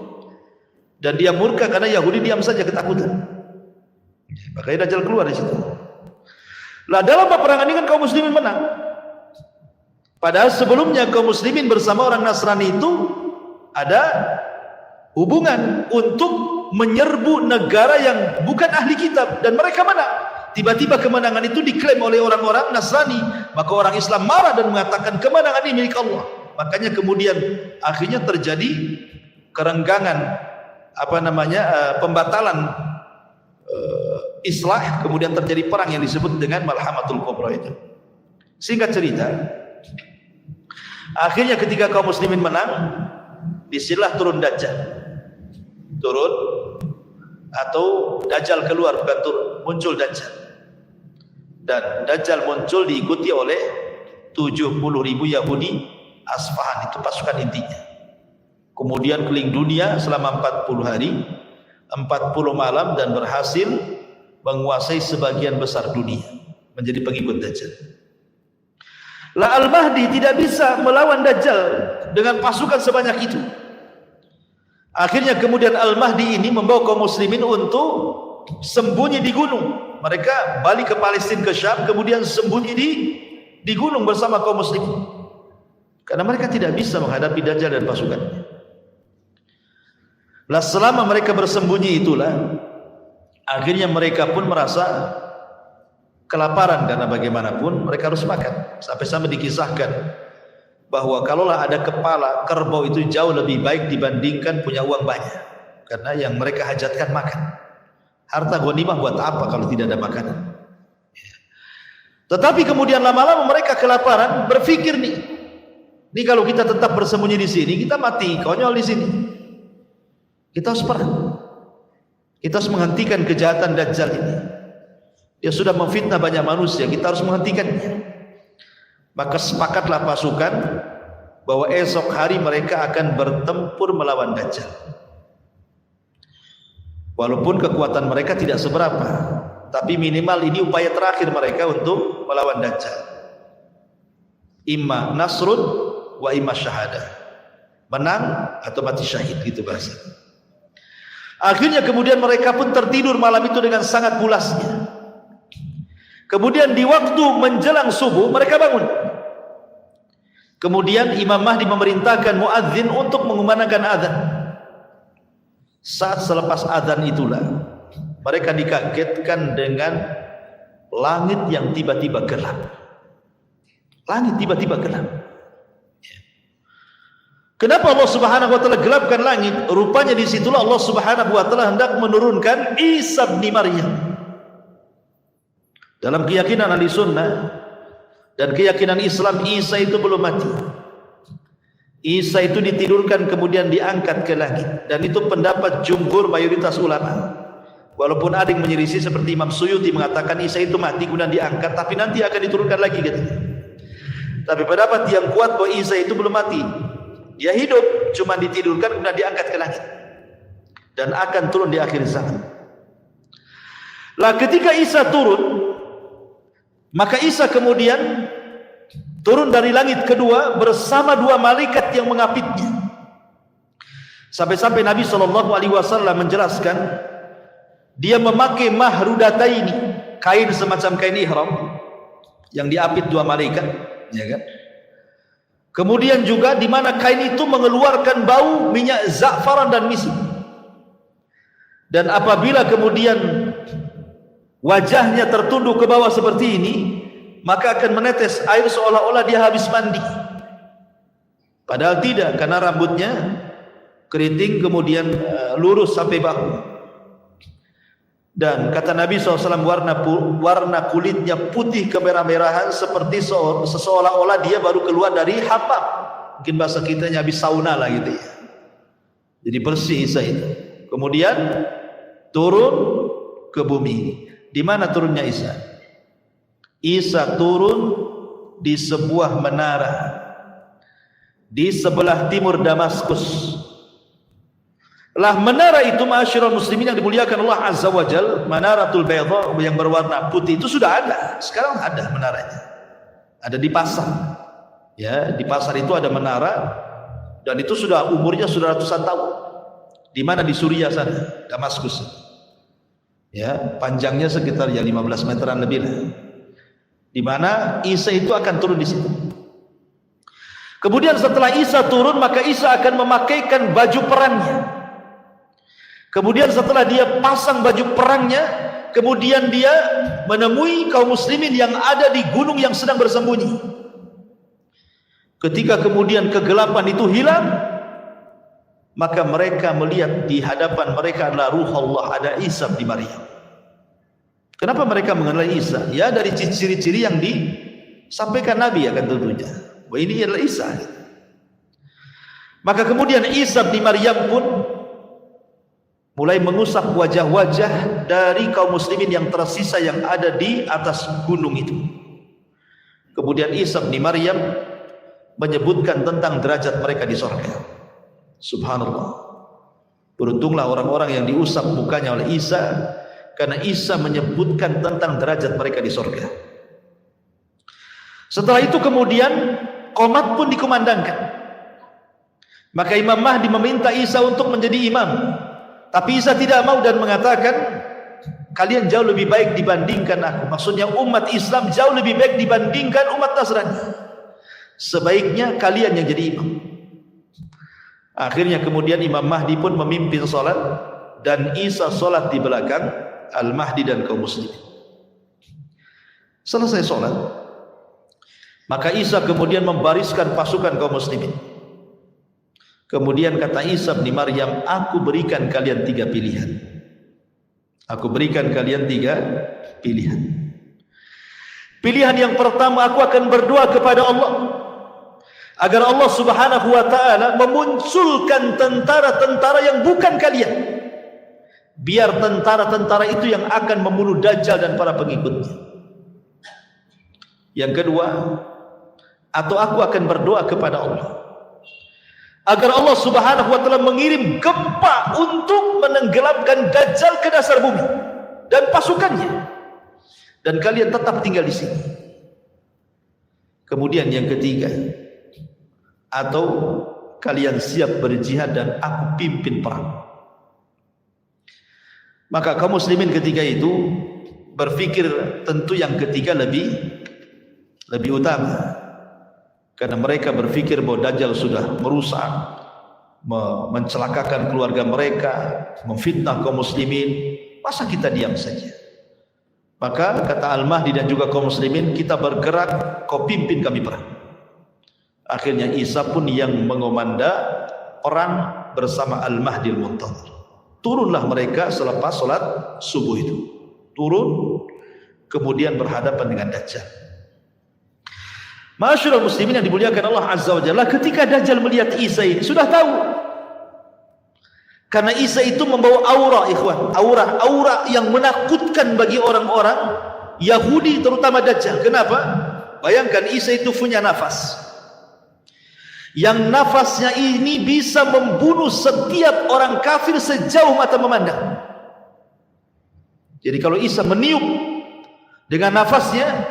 Dan dia murka karena Yahudi diam saja ketakutan. Makanya Dajjal keluar di situ. Lah dalam peperangan ini kan kaum muslimin menang. Padahal sebelumnya kaum muslimin bersama orang Nasrani itu ada hubungan untuk menyerbu negara yang bukan ahli kitab, dan mereka menang. Tiba-tiba kemenangan itu diklaim oleh orang-orang Nasrani, maka orang Islam marah dan mengatakan kemenangan ini milik Allah. Makanya kemudian akhirnya terjadi kerenggangan, pembatalan islah, kemudian terjadi perang yang disebut dengan Malhamatul Kubra itu. Singkat cerita, akhirnya ketika kaum muslimin menang, disinilah turun Dajjal. Turun atau Dajjal keluar, bukan turun, muncul Dajjal. Dan Dajjal muncul diikuti oleh 70.000 Yahudi Asfahan, itu pasukan intinya. Kemudian keliling dunia selama 40 hari, 40 malam, dan berhasil menguasai sebagian besar dunia, menjadi pengikut Dajjal. Lah Al-Mahdi tidak bisa melawan Dajjal dengan pasukan sebanyak itu. Akhirnya kemudian Al-Mahdi ini membawa kaum muslimin untuk sembunyi di gunung. Mereka balik ke Palestina, ke Syam, kemudian sembunyi di gunung bersama kaum muslimin, karena mereka tidak bisa menghadapi Dajjal dan pasukannya. Lah selama mereka bersembunyi itulah akhirnya mereka pun merasa kelaparan, karena bagaimanapun mereka harus makan. Sampai-sampai dikisahkan bahwa kalaulah ada kepala kerbau itu jauh lebih baik dibandingkan punya uang banyak, karena yang mereka hajatkan makan. Harta ghanimah buat apa kalau tidak ada makanan? Tetapi kemudian lama-lama mereka kelaparan, berpikir nih kalau kita tetap bersembunyi di sini, kita mati konyol di sini. Kita harus perang. Kita harus menghentikan kejahatan Dajjal ini. Dia sudah memfitnah banyak manusia, kita harus menghentikannya. Maka sepakatlah pasukan bahwa esok hari mereka akan bertempur melawan Dajjal. Walaupun kekuatan mereka tidak seberapa, tapi minimal ini upaya terakhir mereka untuk melawan Dajjal. Imma nasrun wa imma syahadah. Menang atau mati syahid, gitu bahasa. Akhirnya kemudian mereka pun tertidur malam itu dengan sangat pulasnya. Kemudian di waktu menjelang subuh mereka bangun. Kemudian Imam Mahdi memerintahkan muadzin untuk mengumandangkan azan. Saat selepas azan itulah mereka dikagetkan dengan langit yang tiba-tiba gelap. Langit tiba-tiba gelap. Kenapa Allah Subhanahu wa taala gelapkan langit? Rupanya di situlah Allah Subhanahu wa taala hendak menurunkan Isa bin Maryam. Dalam keyakinan ahli sunnah dan keyakinan Islam, Isa itu belum mati. Isa itu ditidurkan kemudian diangkat ke langit, dan itu pendapat jumhur mayoritas ulama. Walaupun ada yang menyelisih seperti Imam Suyuti mengatakan Isa itu mati kemudian diangkat, tapi nanti akan diturunkan lagi katanya. Tapi pendapat yang kuat bahwa Isa itu belum mati. Dia hidup, cuma ditidurkan kemudian diangkat ke langit dan akan turun di akhir zaman. Lah ketika Isa turun, maka Isa kemudian turun dari langit kedua bersama dua malaikat yang mengapitnya. Sampai-sampai Nabi SAW menjelaskan, dia memakai mahrudataini, kain semacam kain ihram yang diapit dua malaikat, ya kan? Kemudian juga di mana kain itu mengeluarkan bau minyak za'faran dan misk. Dan apabila kemudian wajahnya tertunduk ke bawah seperti ini, maka akan menetes air seolah-olah dia habis mandi. Padahal tidak, karena rambutnya keriting kemudian lurus sampai bahu. Dan kata Nabi SAW, warna kulitnya putih kemerah-merahan seperti seolah-olah dia baru keluar dari hammam. Mungkin bahasa kitanya habis sauna lah gitu ya. Jadi bersih Isa itu. Kemudian turun ke bumi. Di mana turunnya Isa? Isa turun di sebuah menara di sebelah timur Damaskus. Lah menara itu, ma'asyiral muslimin yang dimuliakan Allah Azza wa Jal, Manaratul Bayda yang berwarna putih itu sudah ada. Sekarang ada menaranya. Ada di pasar. Ya, di pasar itu ada menara dan itu sudah umurnya sudah ratusan tahun. Di mana? Di Suriah sana, Damaskus. Ya, panjangnya sekitar ya 15 meteran lebih lah. Di mana Isa itu akan turun di situ. Kemudian setelah Isa turun, maka Isa akan memakaikan baju perangnya. Kemudian setelah dia pasang baju perangnya, kemudian dia menemui kaum muslimin yang ada di gunung yang sedang bersembunyi. Ketika kemudian kegelapan itu hilang, maka mereka melihat di hadapan mereka adalah ruh Allah, ada Isa bin Maryam. Kenapa mereka mengenal Isa? Ya dari ciri-ciri yang disampaikan Nabi akan tentunya. Wah, ini adalah Isa. Maka kemudian Isa bin Maryam pun mulai mengusap wajah-wajah dari kaum muslimin yang tersisa yang ada di atas gunung itu. Kemudian Isa bin Maryam menyebutkan tentang derajat mereka di surga. Subhanallah. Beruntunglah orang-orang yang diusap mukanya oleh Isa, karena Isa menyebutkan tentang derajat mereka di surga. Setelah itu kemudian qomat pun dikumandangkan. Maka Imam Mahdi meminta Isa untuk menjadi imam. Tapi Isa tidak mau dan mengatakan, kalian jauh lebih baik dibandingkan aku. Maksudnya umat Islam jauh lebih baik dibandingkan umat Nasrani. Sebaiknya kalian yang jadi imam. Akhirnya kemudian Imam Mahdi pun memimpin solat, dan Isa solat di belakang Al-Mahdi dan kaum muslimin. Selesai solat, maka Isa kemudian membariskan pasukan kaum muslimin. Kemudian kata Isa bin Maryam, aku berikan kalian 3 pilihan. Aku berikan kalian 3 pilihan. Pilihan yang pertama, aku akan berdoa kepada Allah agar Allah Subhanahu wa taala memunculkan tentara-tentara yang bukan kalian. Biar tentara-tentara itu yang akan membunuh Dajjal dan para pengikutnya. Yang kedua, atau aku akan berdoa kepada Allah agar Allah Subhanahu wa taala mengirim gempa untuk menenggelamkan Dajjal ke dasar bumi dan pasukannya, dan kalian tetap tinggal di sini. Kemudian yang ketiga, atau kalian siap berjihad dan aku pimpin perang. Maka kaum muslimin ketika itu berpikir tentu yang ketiga lebih utama, karena mereka berpikir bahwa Dajjal sudah merusak, mencelakakan keluarga mereka, memfitnah kaum muslimin. Masa kita diam saja? Maka kata Al-Mahdi dan juga kaum muslimin, kita bergerak, kau pimpin kami perang. Akhirnya Isa pun yang mengomanda perang bersama Al-Mahdi Al-Muntadhir. Turunlah mereka selepas sholat subuh itu. Turun, kemudian berhadapan dengan Dajjal. Ma'asyiral muslimin yang dimuliakan Allah Azza wa Jalla, ketika Dajjal melihat Isa ini sudah tahu. Karena Isa itu membawa aura, ikhwan, aura yang menakutkan bagi orang-orang Yahudi, terutama Dajjal. Kenapa? Bayangkan Isa itu punya nafas. Yang nafasnya ini bisa membunuh setiap orang kafir sejauh mata memandang. Jadi kalau Isa meniup dengan nafasnya,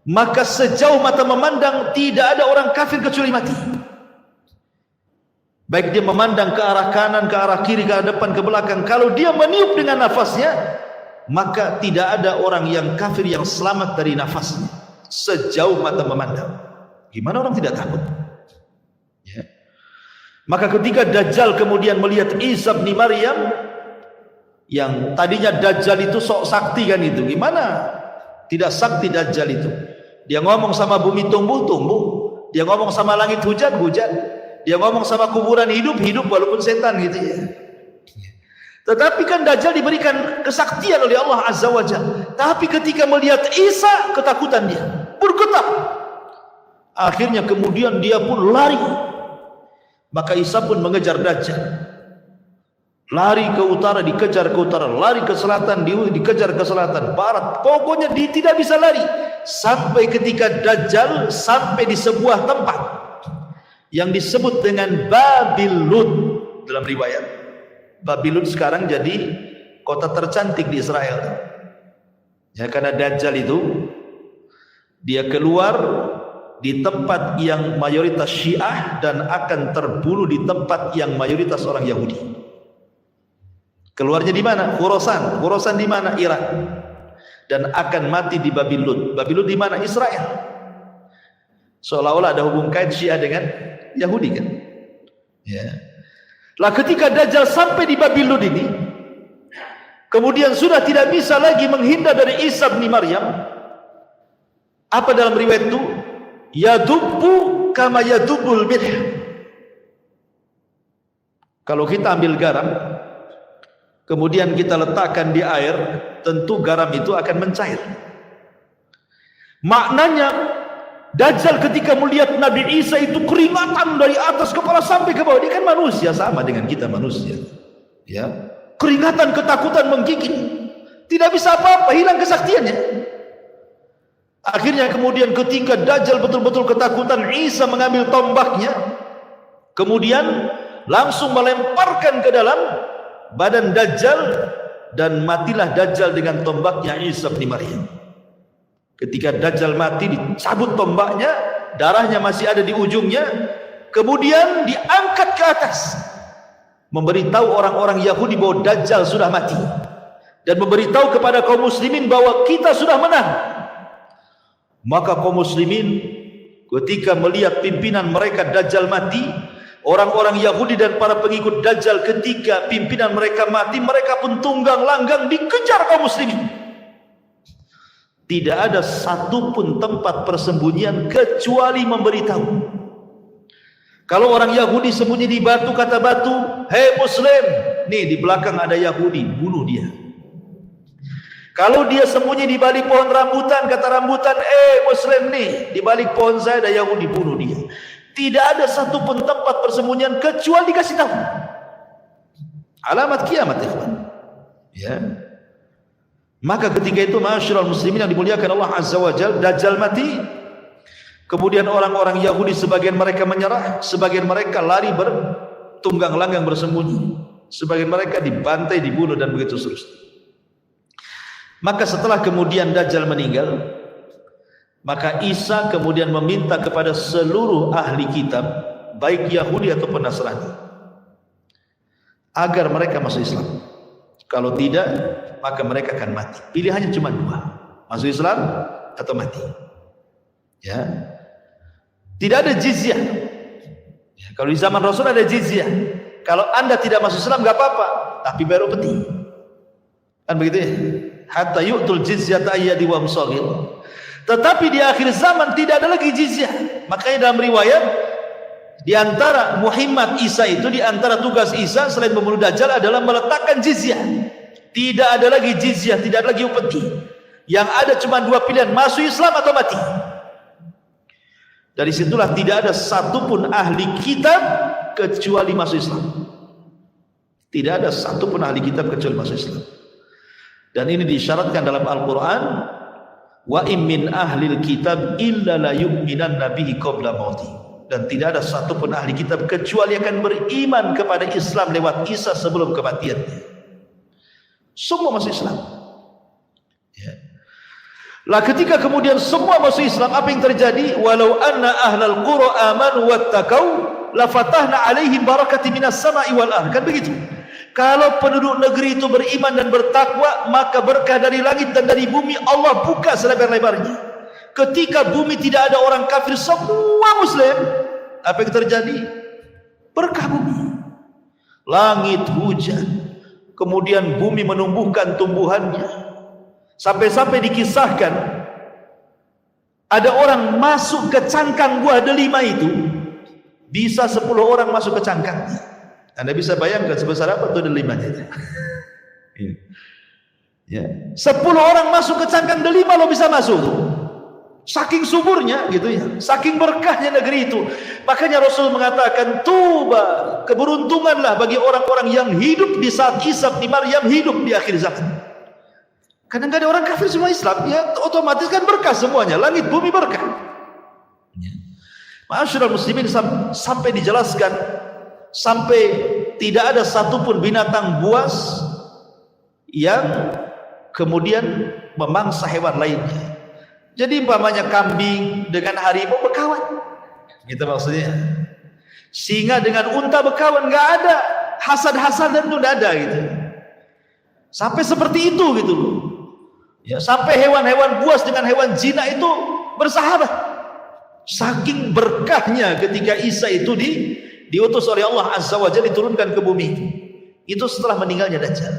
maka sejauh mata memandang tidak ada orang kafir kecuali mati. Baik dia memandang ke arah kanan, ke arah kiri, ke arah depan, ke belakang, kalau dia meniup dengan nafasnya, maka tidak ada orang yang kafir yang selamat dari nafasnya sejauh mata memandang. Gimana orang tidak takut? Ya. Maka ketika Dajjal kemudian melihat Isa bin Maryam, yang tadinya Dajjal itu sok sakti kan itu, gimana tidak sakti Dajjal itu? Dia ngomong sama bumi tumbuh-tumbuh, dia ngomong sama langit hujan-hujan, dia ngomong sama kuburan hidup-hidup walaupun setan gitu ya. Tetapi kan Dajjal diberikan kesaktian oleh Allah Azza wa Jalla. Tapi ketika melihat Isa, ketakutan dia, bergetar. Akhirnya kemudian dia pun lari Maka Isa pun mengejar Dajjal. Lari ke utara, dikejar ke utara, lari ke selatan, dikejar ke selatan, barat. Pokoknya dia tidak bisa lari. Sampai ketika Dajjal sampai di sebuah tempat yang disebut dengan Babil Lud dalam riwayat. Babil Lud sekarang jadi kota tercantik di Israel. Ya, karena Dajjal itu dia keluar di tempat yang mayoritas Syiah dan akan terbunuh di tempat yang mayoritas orang Yahudi. Keluarnya di mana? Khurasan. Khurasan di mana? Irak. Dan akan mati di Babil Lud. Babil Lud di mana? Israel. Seolah-olah ada hubung kait Syiah dengan Yahudi kan? Ya. Lah ketika Dajjal sampai di Babil Lud ini, kemudian sudah tidak bisa lagi menghindar dari Isa bin Maryam. Apa dalam riwayat itu? Yadubbu kama yadubbul milh. Kalau kita ambil garam, kemudian kita letakkan di air, tentu garam itu akan mencair. Maknanya Dajjal ketika melihat Nabi Isa itu keringatan dari atas kepala sampai ke bawah. Dia kan manusia, sama dengan kita manusia. Ya, keringatan, ketakutan menggigit. Tidak bisa apa-apa, hilang kesaktiannya. Akhirnya kemudian ketika Dajjal betul-betul ketakutan, Isa mengambil tombaknya, kemudian langsung melemparkan ke dalam badan Dajjal, dan matilah Dajjal dengan tombaknya Isa bin Maryam. Ketika Dajjal mati, dicabut tombaknya, darahnya masih ada di ujungnya, kemudian diangkat ke atas, memberitahu orang-orang Yahudi bahwa Dajjal sudah mati, dan memberitahu kepada kaum muslimin bahwa kita sudah menang. Maka kaum muslimin ketika melihat pimpinan mereka Dajjal mati, orang-orang Yahudi dan para pengikut Dajjal ketika pimpinan mereka mati, mereka pun tunggang langgang dikejar kaum muslimin. Tidak ada satupun tempat persembunyian kecuali memberitahu. Kalau orang Yahudi sembunyi di batu, kata batu, "Hei Muslim, nih di belakang ada Yahudi, bunuh dia." Kalau dia sembunyi di balik pohon rambutan, kata rambutan, Muslim nih, di balik pohon saya ada Yahudi, bunuh dia. Tidak ada satupun tempat persembunyian kecuali dikasih tahu. Alamat kiamat, ikhwan. Ya. Maka ketika itu, ma'asyiral muslimin yang dimuliakan Allah Azza wa Jalla, Dajjal mati. Kemudian orang-orang Yahudi sebagian mereka menyerah, sebagian mereka lari bertunggang langgang bersembunyi, sebagian mereka dibantai, dibunuh, dan begitu seterusnya. Maka setelah kemudian Dajjal meninggal, maka Isa kemudian meminta kepada seluruh ahli kitab, baik Yahudi ataupun Nasrani, agar mereka masuk Islam. Kalau tidak, maka mereka akan mati. Pilihannya cuma dua, masuk Islam atau mati. Ya, tidak ada jizyah. Ya, kalau di zaman Rasul ada jizyah. Kalau anda tidak masuk Islam, nggak apa-apa, tapi baru peti. Kan begitu ya? Hatta yu'tul jizyata ayyadi wa musagir. Tetapi di akhir zaman tidak ada lagi jizyah. Makanya dalam riwayat, di antara Muhammad Isa itu, di antara tugas Isa selain membunuh Dajjal adalah meletakkan jizyah. Tidak ada lagi jizyah, tidak ada lagi upeti. Yang ada cuma dua pilihan, masuk Islam atau mati. Dari situlah tidak ada satupun ahli kitab kecuali masuk Islam. Tidak ada satupun ahli kitab kecuali masuk Islam. Dan ini disyaratkan dalam Al-Quran, wa in min ahlil kitab illa la yu'minanna bihi qabla mauti. Dan tidak ada satupun ahli kitab kecuali akan beriman kepada Islam lewat Isa sebelum kematiannya. Semua masuk Islam. Ya. Lah ketika kemudian semua masuk Islam, apa yang terjadi? Walau anna ahlal qura amanu wattaqau la fatahna alaihim barakati minas sama'i wal ardh. Kan begitu. Kalau penduduk negeri itu beriman dan bertakwa, maka berkah dari langit dan dari bumi Allah buka selebar-lebarnya. Ketika bumi tidak ada orang kafir, semua muslim, apa yang terjadi? Berkah bumi. Langit hujan, kemudian bumi menumbuhkan tumbuhannya. Sampai-sampai dikisahkan, ada orang masuk ke cangkang buah delima itu, bisa 10 orang masuk ke cangkangnya. Anda bisa bayangkan sebesar apa itu delimanya. Ya. 10 orang masuk ke cangkang delima, lo bisa masuk. Saking suburnya gitu ya, saking berkahnya negeri itu. Makanya Rasul mengatakan, tuba, keberuntunganlah bagi orang-orang yang hidup di saat Isa bin Maryam hidup di akhir zaman. Karena nggak ada orang kafir semua Islam, ya otomatis kan berkah semuanya, langit bumi berkah. Ma'asyiral muslimin, sampai dijelaskan, sampai tidak ada satupun binatang buas yang kemudian memangsa hewan lainnya. Jadi umpamanya kambing dengan harimau berkawan, gitu maksudnya. Singa dengan unta berkawan, nggak ada hasad-hasadan itu, nggak ada gitu. Sampai seperti itu gitu loh. Ya, sampai hewan-hewan buas dengan hewan jina itu bersahabat. Saking berkahnya ketika Isa itu diutus oleh Allah Azza wa Jalla, diturunkan ke bumi. Itu setelah meninggalnya Dajjal.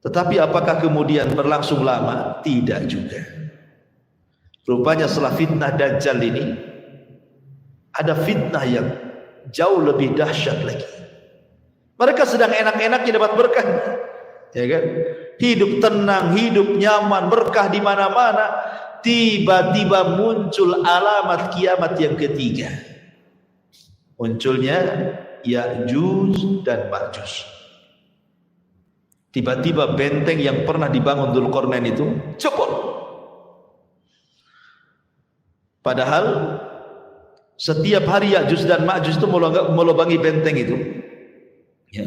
Tetapi apakah kemudian berlangsung lama? Tidak juga. Rupanya setelah fitnah Dajjal ini, ada fitnah yang jauh lebih dahsyat lagi. Mereka sedang enak-enaknya dapat berkah, ya kan? Hidup tenang, hidup nyaman, berkah di mana-mana. Tiba-tiba muncul alamat kiamat yang ketiga. Munculnya Ya'juj dan Ma'juj. Tiba-tiba benteng yang pernah dibangun Dzulqarnain itu jebol. Padahal setiap hari Ya'juj dan Ma'juj itu melobangi benteng itu. Ya.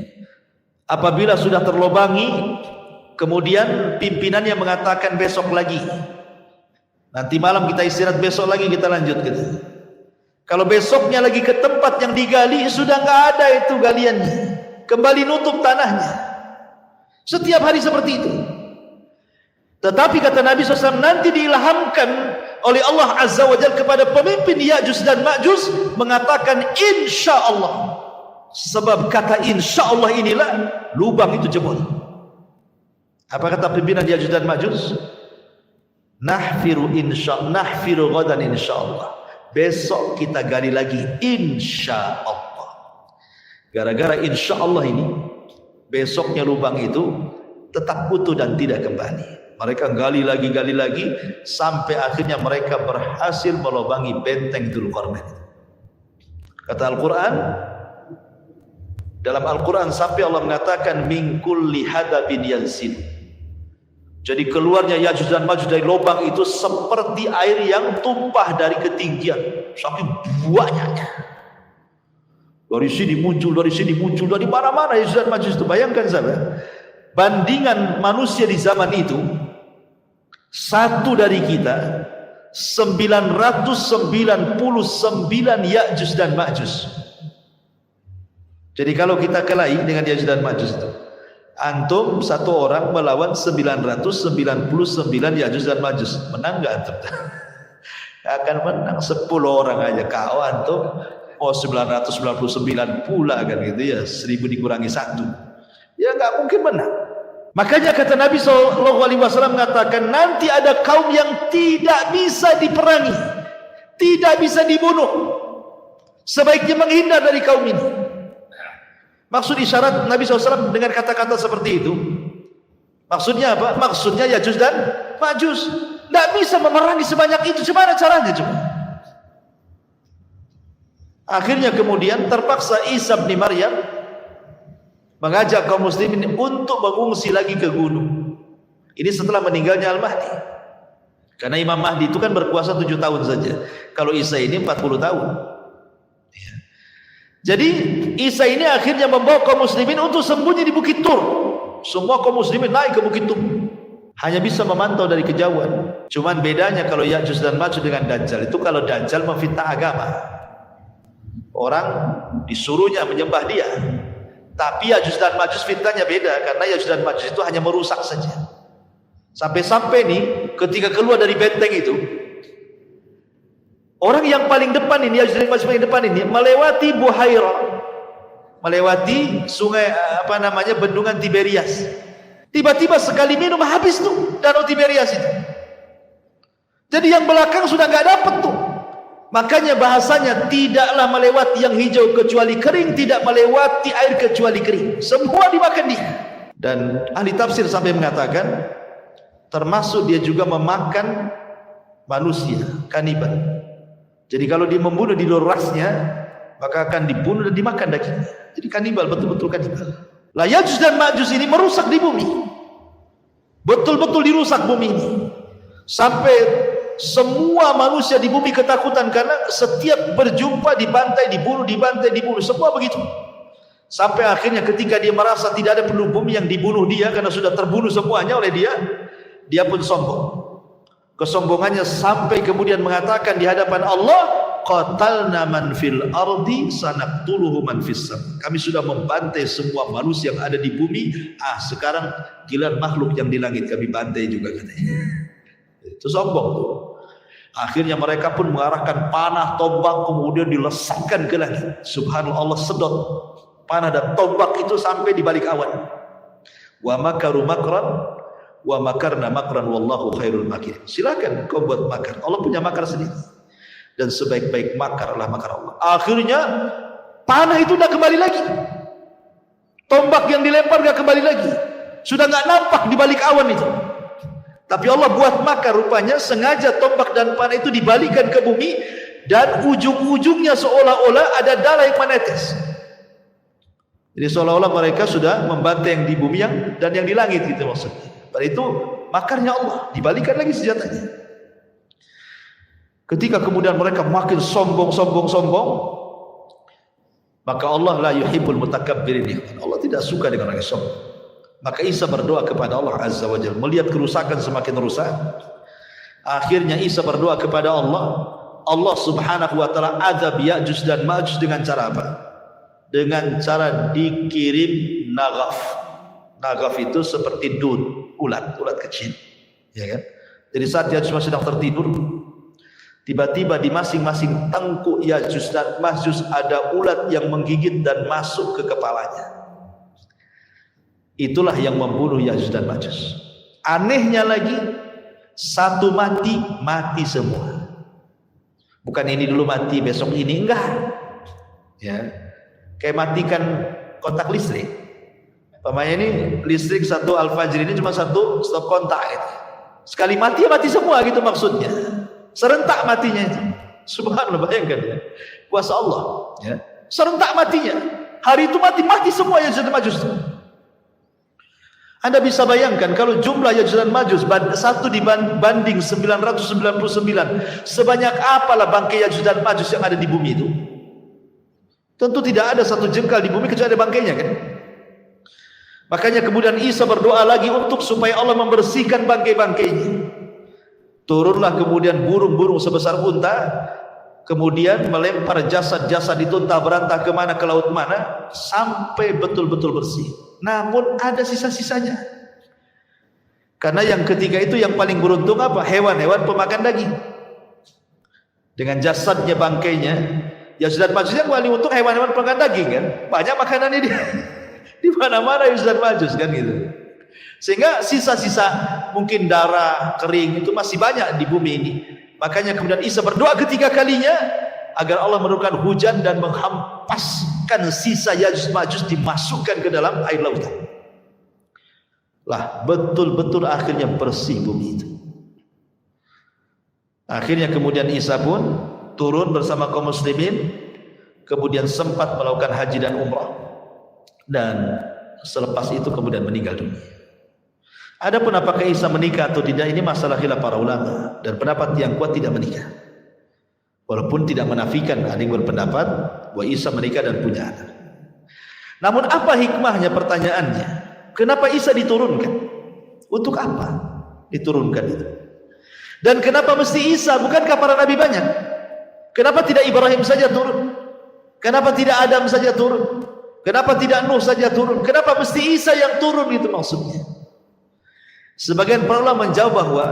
Apabila sudah terlobangi, kemudian pimpinannya mengatakan besok lagi. Nanti malam kita istirahat, besok lagi kita lanjut gitu. Kalau besoknya lagi ke tempat yang digali, sudah nggak ada itu galiannya. Kembali nutup tanahnya. Setiap hari seperti itu. Tetapi kata Nabi SAW, nanti diilhamkan oleh Allah Azza wa Jalla kepada pemimpin Ya'juj dan Ma'juj mengatakan insya Allah. Sebab kata insya Allah inilah lubang itu jebol. Apa kata pimpinan Ya'juj dan Ma'juj? Nahfiru ghadan insya Allah. Besok kita gali lagi insya Allah. Gara-gara insya Allah ini, besoknya lubang itu tetap utuh dan tidak kembali. Mereka gali lagi sampai akhirnya mereka berhasil melobangi benteng Dzulqarnain. Kata Al-Quran, dalam Al-Quran sampai Allah mengatakan min kulli hadabin yansil. Jadi keluarnya Ya'juj dan Ma'juj dari lubang itu seperti air yang tumpah dari ketinggian, saking banyaknya. Dari sini muncul, dari mana-mana Ya'juj dan Ma'juj itu. Bayangkan sahabat, bandingan manusia di zaman itu, satu dari kita 999 Ya'juj dan Ma'juj. Jadi kalau kita kelahi dengan Ya'juj dan Ma'juj itu, antum satu orang melawan 999 Ya'juj dan Ma'juj, menang nggak antum? Akan menang 10 orang aja. Kau antum mau 999 pula kan gitu ya, 1000 dikurangi 1, ya nggak mungkin menang. Makanya kata Nabi SAW mengatakan, nanti ada kaum yang tidak bisa diperangi, tidak bisa dibunuh, sebaiknya menghindar dari kaum ini. Maksud isyarat Nabi SAW dengan kata-kata seperti itu, maksudnya apa? Maksudnya Ya'juj dan Ma'juj tidak bisa memerangi sebanyak itu. Gimana caranya coba? Akhirnya kemudian terpaksa Isa bin Maryam mengajak kaum muslimin untuk mengungsi lagi ke gunung. Ini setelah meninggalnya Al-Mahdi. Karena Imam Mahdi itu kan berkuasa 7 tahun saja. Kalau Isa ini 40 tahun. Jadi Isa ini akhirnya membawa kaum muslimin untuk sembunyi di Bukit Tur. Semua kaum muslimin naik ke Bukit Tur, hanya bisa memantau dari kejauhan. Cuman bedanya kalau Ya'juj dan Ma'juj dengan Dajjal itu, kalau Dajjal memfitnah agama, orang disuruhnya menyembah dia. Tapi Ya'juj dan Ma'juj fitnahnya beda, karena Ya'juj dan Ma'juj itu hanya merusak saja. Sampai-sampai nih ketika keluar dari benteng itu, orang yang paling depan ini, Ya'juj dan Ma'juj paling depan ini, melewati Buhaira, melewati sungai bendungan Tiberias. Tiba-tiba sekali minum habis tuh danau Tiberias itu. Jadi yang belakang sudah nggak dapat tuh. Makanya bahasanya tidaklah melewati yang hijau kecuali kering, tidak melewati air kecuali kering. Semua dimakan dia. Dan ahli tafsir sampai mengatakan, termasuk dia juga memakan manusia, kanibal. Jadi kalau dia membunuh di luar rasnya, maka akan dibunuh dan dimakan dagingnya. Jadi kanibal, betul-betul kanibal. Lah Ya'juj dan Ma'juj ini merusak di bumi. Betul-betul dirusak bumi ini. Sampai semua manusia di bumi ketakutan karena setiap berjumpa dibantai, dibunuh, dibantai, dibunuh, semua begitu. Sampai akhirnya ketika dia merasa tidak ada penduduk bumi yang dibunuh dia karena sudah terbunuh semuanya oleh dia, dia pun sombong. Kesombongannya sampai kemudian mengatakan di hadapan Allah, qatalna man fil ardi sanaqtuluhu man fis sam. Kami sudah membantai semua manusia yang ada di bumi, sekarang giliran makhluk yang di langit kami bantai juga katanya. Itu sombong tuh. Akhirnya mereka pun mengarahkan panah, tombak, kemudian dilesakkan ke langit. Subhanallah, Allah sedot panah dan tombak itu sampai di balik awan. Wa makaru makran wa makarna makran wallahu khairul makirin. Silakan kau buat makar. Allah punya makar sendiri. Dan sebaik-baik makar adalah makar Allah. Akhirnya panah itu tidak kembali lagi. Tombak yang dilempar tidak kembali lagi. Sudah nggak nampak di balik awan itu. Tapi Allah buat makar, rupanya sengaja tombak dan panah itu dibalikan ke bumi dan ujung-ujungnya seolah-olah ada darah yang menetes. Jadi seolah-olah mereka sudah membantai yang di bumi dan yang di langit gitu maksudnya. Pada itu makarnya Allah, dibalikan lagi senjatanya. Ketika kemudian mereka makin sombong, maka Allah la yuhibbul mutakabbirin. Allah tidak suka dengan orang yang sombong. Maka Isa berdoa kepada Allah Azza wa Jalla, melihat kerusakan semakin rusak. Akhirnya Isa berdoa kepada Allah. Allah Subhanahu wa taala azab Ya'juj dan Ma'juj dengan cara apa? Dengan cara dikirim naghaf. Naghaf itu seperti dun, ulat kecil, ya kan? Jadi saat Ya'juj sedang tertidur, tiba-tiba di masing-masing tengkuk Ya'juj dan Ma'juj ada ulat yang menggigit dan masuk ke kepalanya. Itulah yang membunuh Ya'juj dan Ma'juj. Anehnya lagi, satu mati semua. Bukan ini dulu mati, besok ini enggak. Ya, kayak matikan kontak listrik. Pamanya ini listrik satu Al-Fajr ini cuma satu stop kontak gitu. Sekali mati ya mati semua gitu maksudnya. Serentak matinya itu. Subhanallah, bayangkan ya. Kuasa Allah ya. Serentak matinya. Hari itu mati semua Ya'juj dan Ma'juj. Anda bisa bayangkan kalau jumlah Ya'juj dan Ma'juj satu dibanding 999, sebanyak apalah bangkai Ya'juj dan Ma'juj yang ada di bumi itu? Tentu tidak ada satu jengkal di bumi kecuali ada bangkainya kan? Makanya kemudian Isa berdoa lagi untuk supaya Allah membersihkan bangkai-bangkainya. Turunlah kemudian burung-burung sebesar unta, kemudian melempar jasad-jasad itu entah berantah kemana, ke laut mana, sampai betul-betul bersih. Namun ada sisa-sisanya. Karena yang ketiga itu yang paling beruntung apa? Hewan-hewan pemakan daging. Dengan jasadnya, bangkainya, Ya'juj dan Ma'juj yang paling untung hewan-hewan pemakan daging kan. Banyak makanannya dia. Di mana-mana Ya'juj dan Ma'juj kan gitu. Sehingga sisa-sisa mungkin darah kering itu masih banyak di bumi ini. Makanya kemudian Isa berdoa ketiga kalinya agar Allah menurunkan hujan dan menghempaskan sisa Ya'juj Ma'juj dimasukkan ke dalam air lautan. Lah betul-betul akhirnya bersih bumi itu. Akhirnya kemudian Isa pun turun bersama kaum muslimin, kemudian sempat melakukan haji dan umrah, dan selepas itu kemudian meninggal dunia. Adapun apakah Isa menikah atau tidak, ini masalah khilaf para ulama, dan pendapat yang kuat tidak menikah. Walaupun tidak menafikan, ada yang berpendapat bahwa Isa menikah dan punya anak. Namun apa hikmahnya, pertanyaannya? Kenapa Isa diturunkan? Untuk apa diturunkan itu? Dan kenapa mesti Isa? Bukankah para nabi banyak? Kenapa tidak Ibrahim saja turun? Kenapa tidak Adam saja turun? Kenapa tidak Nuh saja turun? Kenapa mesti Isa yang turun, itu maksudnya? Sebagian para ulama menjawab bahwa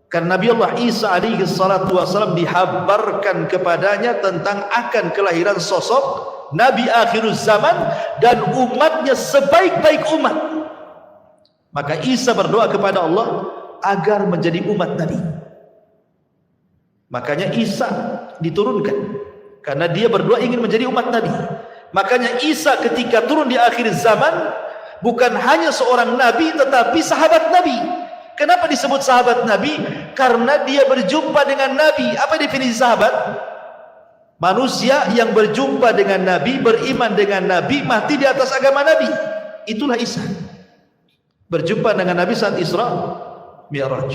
karena Nabi Allah Isa alaihi salatu wasallam dihabarkan kepadanya tentang akan kelahiran sosok Nabi akhirul zaman dan umatnya sebaik-baik umat. Maka Isa berdoa kepada Allah agar menjadi umat Nabi. Makanya Isa diturunkan karena dia berdoa ingin menjadi umat Nabi. Makanya Isa ketika turun di akhir zaman bukan hanya seorang nabi tetapi sahabat Nabi. Kenapa disebut sahabat Nabi? Karena dia berjumpa dengan Nabi. Apa definisi sahabat? Manusia yang berjumpa dengan Nabi, beriman dengan Nabi, mati di atas agama Nabi. Itulah Isa. Berjumpa dengan Nabi saat Isra Mi'raj.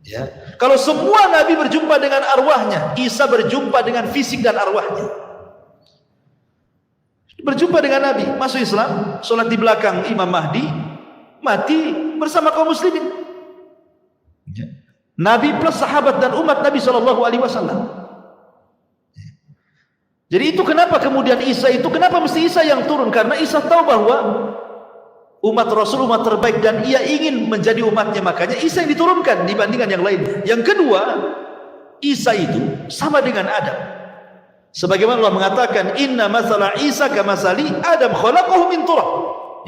Ya. Kalau semua Nabi berjumpa dengan arwahnya, Isa berjumpa dengan fisik dan arwahnya. Berjumpa dengan Nabi, masuk Islam, sholat di belakang Imam Mahdi, mati bersama kaum muslimin. Ya. Nabi plus sahabat dan umat Nabi SAW. Jadi itu kenapa kemudian Isa itu, kenapa mesti Isa yang turun? Karena Isa tahu bahwa umat Rasul umat terbaik dan ia ingin menjadi umatnya, makanya Isa yang diturunkan dibandingkan yang lain. Yang kedua, Isa itu sama dengan Adam. Sebagaimana Allah mengatakan, inna masalah Isa kamasali Adam khalaqahu min turab.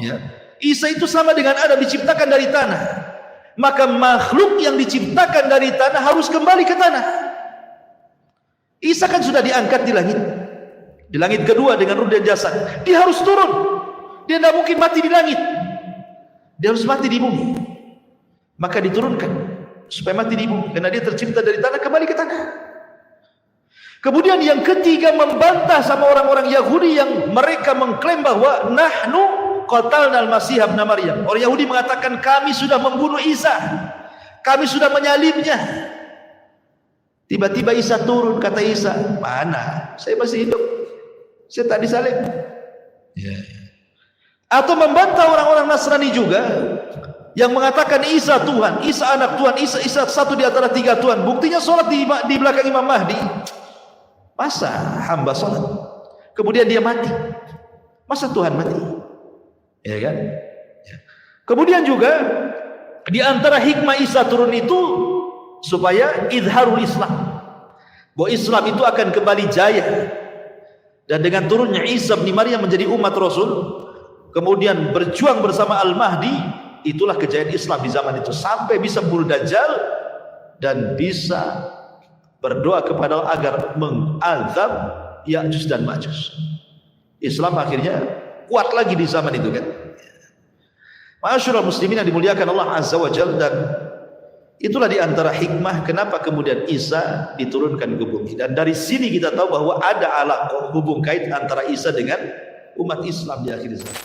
Ya. Isa itu sama dengan Adam, diciptakan dari tanah. Maka makhluk yang diciptakan dari tanah harus kembali ke tanah. Isa kan sudah diangkat di langit. Di langit kedua dengan ruh dan jasad. Dia harus turun. Dia tidak mungkin mati di langit. Dia harus mati di bumi. Maka diturunkan supaya mati di bumi, karena dia tercipta dari tanah, kembali ke tanah. Kemudian yang ketiga, membantah sama orang-orang Yahudi yang mereka mengklaim bahwa nahnu qatalna al-Masih ibn Maryam. Orang Yahudi mengatakan kami sudah membunuh Isa, kami sudah menyalibnya. Tiba-tiba Isa turun, kata Isa, mana? Saya masih hidup, saya tak disalib. Ya. Atau membantah orang-orang Nasrani juga yang mengatakan Isa Tuhan, Isa anak Tuhan, Isa satu di antara tiga Tuhan. Buktinya sholat di belakang Imam Mahdi. Masa hamba sholat kemudian dia mati? Masa Tuhan mati? Ya kan? Ya. Kemudian juga di antara hikmah Isa turun itu supaya izharul Islam, bahwa Islam itu akan kembali jaya. Dan dengan turunnya Isa bin Maryam menjadi umat Rasul, kemudian berjuang bersama Al-Mahdi, itulah kejayaan Islam di zaman itu, sampai bisa membunuh Dajjal dan bisa berdoa kepada Allah agar mengazab Ya'juj dan Ma'juj. Islam akhirnya kuat lagi di zaman itu kan. Ma'asyiral muslimin yang dimuliakan Allah Azza wa Jalla, dan itulah di antara hikmah kenapa kemudian Isa diturunkan ke bumi. Dan dari sini kita tahu bahwa ada alaqah, hubung kait antara Isa dengan umat Islam di akhir zaman.